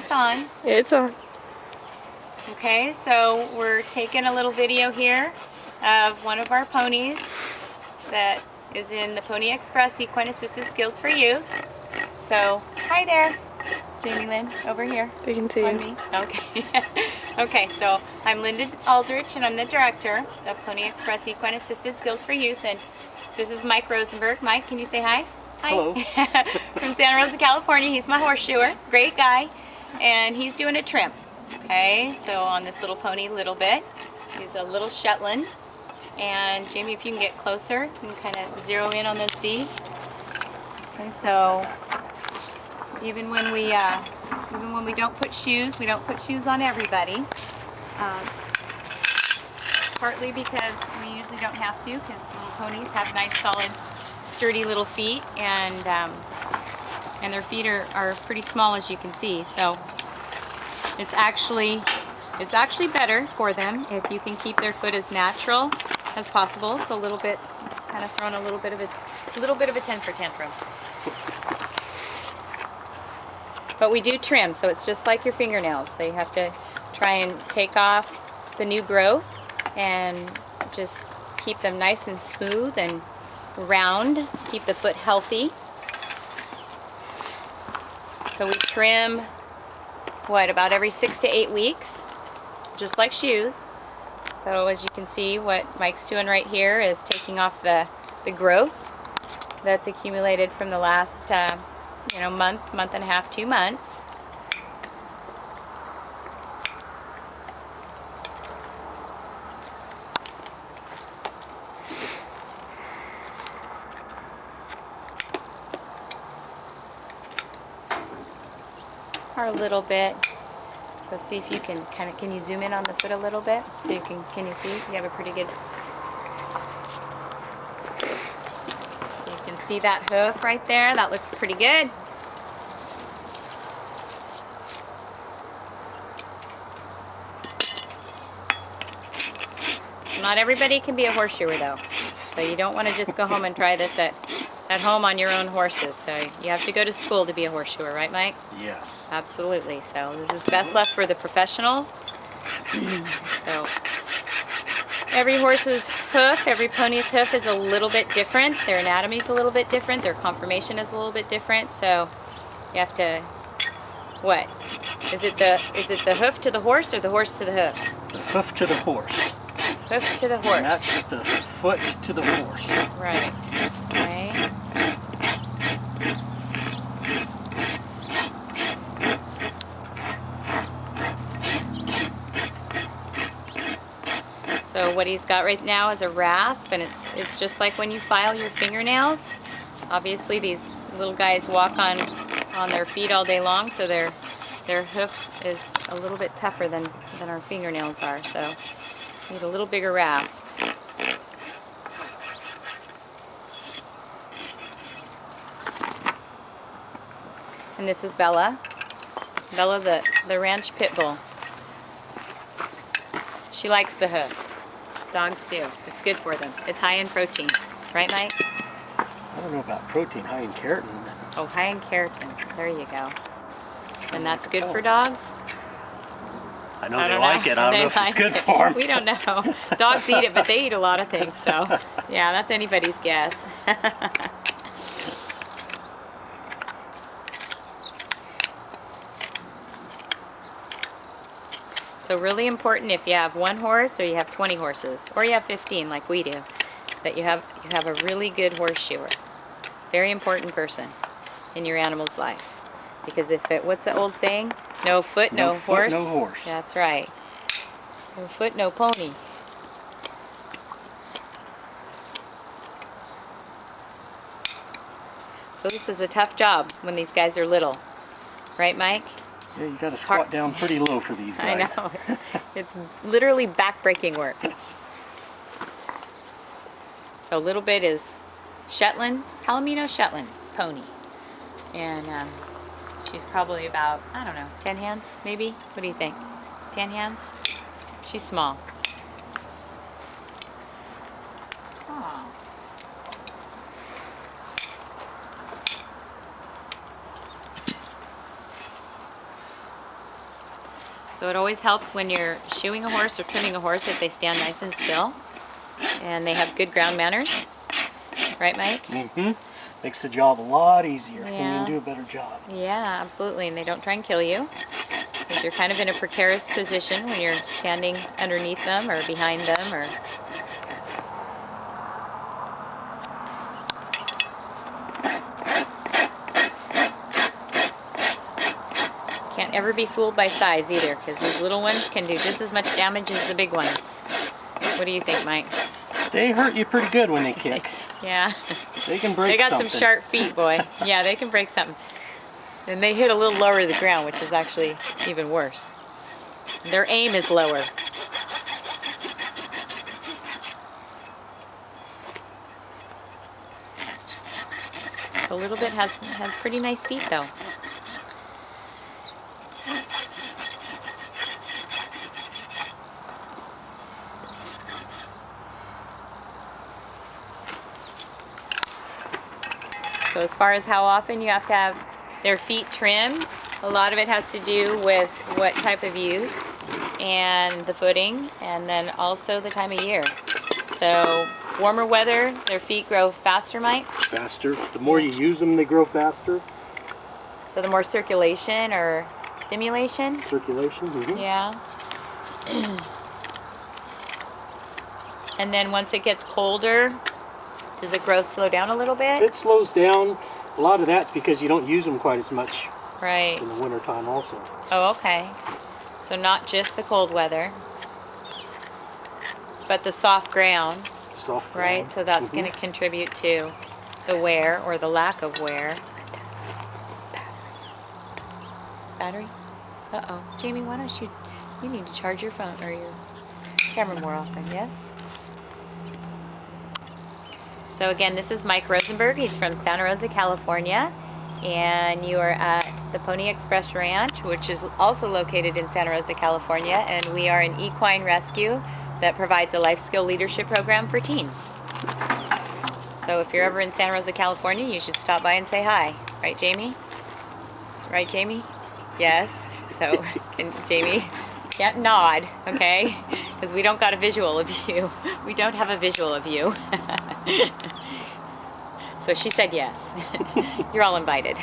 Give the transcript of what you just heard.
it's on. It's on. Okay, so we're taking a little video here of one of our ponies that is in the Pony Express Equine Assisted Skills for Youth. So, hi there, Jamie Lynn, over here. They can see on you. me. Okay. Okay, so I'm Linda Aldrich, and I'm the director of Pony Express Equine Assisted Skills for Youth, and this is Mike Rosenberg. Mike, can you say hi? Hi. Hello. From Santa Rosa, California. He's my horseshoer. Great guy. And he's doing a trim. Okay, so on this little pony, Little Bit. He's a little Shetland. And Jamie, if you can get closer, you can kind of zero in on those feet. Okay, so even when we don't put shoes, we don't put shoes on everybody. Partly because we usually don't have to, because little ponies have nice, solid, sturdy little feet, and their feet are pretty small, as you can see. So it's actually better for them if you can keep their foot as natural as possible. So a little bit, kind of throwing a little bit of a temper tantrum. But we do trim, so it's just like your fingernails. So you have to try and take off the new growth and just keep them nice and smooth and round. Keep the foot healthy. So we trim, what, about every 6 to 8 weeks, just like shoes. So as you can see, what Mike's doing right here is taking off the growth that's accumulated from the last month and a half, 2 months. Or a little bit. So see if you can can you zoom in on the foot a little bit? So you can you see? You have a pretty good. So you can see that hoof right there. That looks pretty good. Not everybody can be a horseshoer though. So you don't want to just go home and try this at home on your own horses. So you have to go to school to be a horseshoer, right, Mike? Yes. Absolutely. So this is best left for the professionals. So every horse's hoof, every pony's hoof is a little bit different. Their anatomy is a little bit different. Their conformation is a little bit different. So you have to, what? Is it the hoof to the horse or the horse to the hoof? Hoof to the horse. Hoof to the horse. And that's the foot to the horse. Right. Okay. So what he's got right now is a rasp, and it's just like when you file your fingernails. Obviously these little guys walk on their feet all day long, so their hoof is a little bit tougher than our fingernails are. So you need a little bigger rasp. And this is Bella. Bella, the ranch pit bull. She likes the hoof. Dogs do. It's good for them. It's high in protein. Right, Mike? I don't know about protein, high in keratin. Oh, high in keratin. There you go. And that's good for dogs? I know they like it. I don't know if it's good for them. We don't know. Dogs eat it, but they eat a lot of things. So, yeah, that's anybody's guess. So really important if you have one horse or you have 20 horses or you have 15 like we do, that you have a really good horseshoer. Very important person in your animal's life. Because if it, what's the old saying? No foot, no horse. No horse. That's right. No foot, no pony. So this is a tough job when these guys are little. Right, Mike? Yeah, you got to squat down pretty low for these guys. I know. It's literally back-breaking work. So Little Bit is Shetland, Palomino Shetland pony. And she's probably about, I don't know, 10 hands maybe? What do you think? 10 hands? She's small. Oh. So it always helps when you're shoeing a horse or trimming a horse if they stand nice and still and they have good ground manners. Right, Mike? Mm-hmm. Makes the job a lot easier, Yeah. and you can do a better job. Yeah, absolutely. And they don't try and kill you, because you're kind of in a precarious position when you're standing underneath them or behind them. Or can't ever be fooled by size either, because these little ones can do just as much damage as the big ones. What do you think, Mike? They hurt you pretty good when they kick. Yeah. They can break They got something. some sharp feet, boy. Yeah, they can break something. And they hit a little lower to the ground, which is actually even worse. Their aim is lower. A little bit has pretty nice feet, though. So as far as how often you have to have their feet trimmed, a lot of it has to do with what type of use and the footing, and then also the time of year. So warmer weather, their feet grow faster, Mike? Faster. The more you use them, they grow faster. So the more circulation or stimulation? Circulation, mm-hmm. Yeah. And then once it gets colder, does it grow slow down a little bit? It slows down. A lot of that's because you don't use them quite as much Right. in the wintertime also. Oh, okay. So not just the cold weather, but the soft ground, Soft right? ground. So that's Mhm. going to contribute to the wear or the lack of wear. Battery? Uh-oh. Jamie, why don't you need to charge your phone or your camera more often, yes? So again, this is Mike Rosenberg. He's from Santa Rosa, California. And you are at the Pony Express Ranch, which is also located in Santa Rosa, California. And we are an equine rescue that provides a life skill leadership program for teens. So if you're ever in Santa Rosa, California, you should stop by and say hi. Right, Jamie? Right, Jamie? Yes. So, and Jamie can't nod, okay? Because we don't got a visual of you. We don't have a visual of you. So she said yes. You're all invited.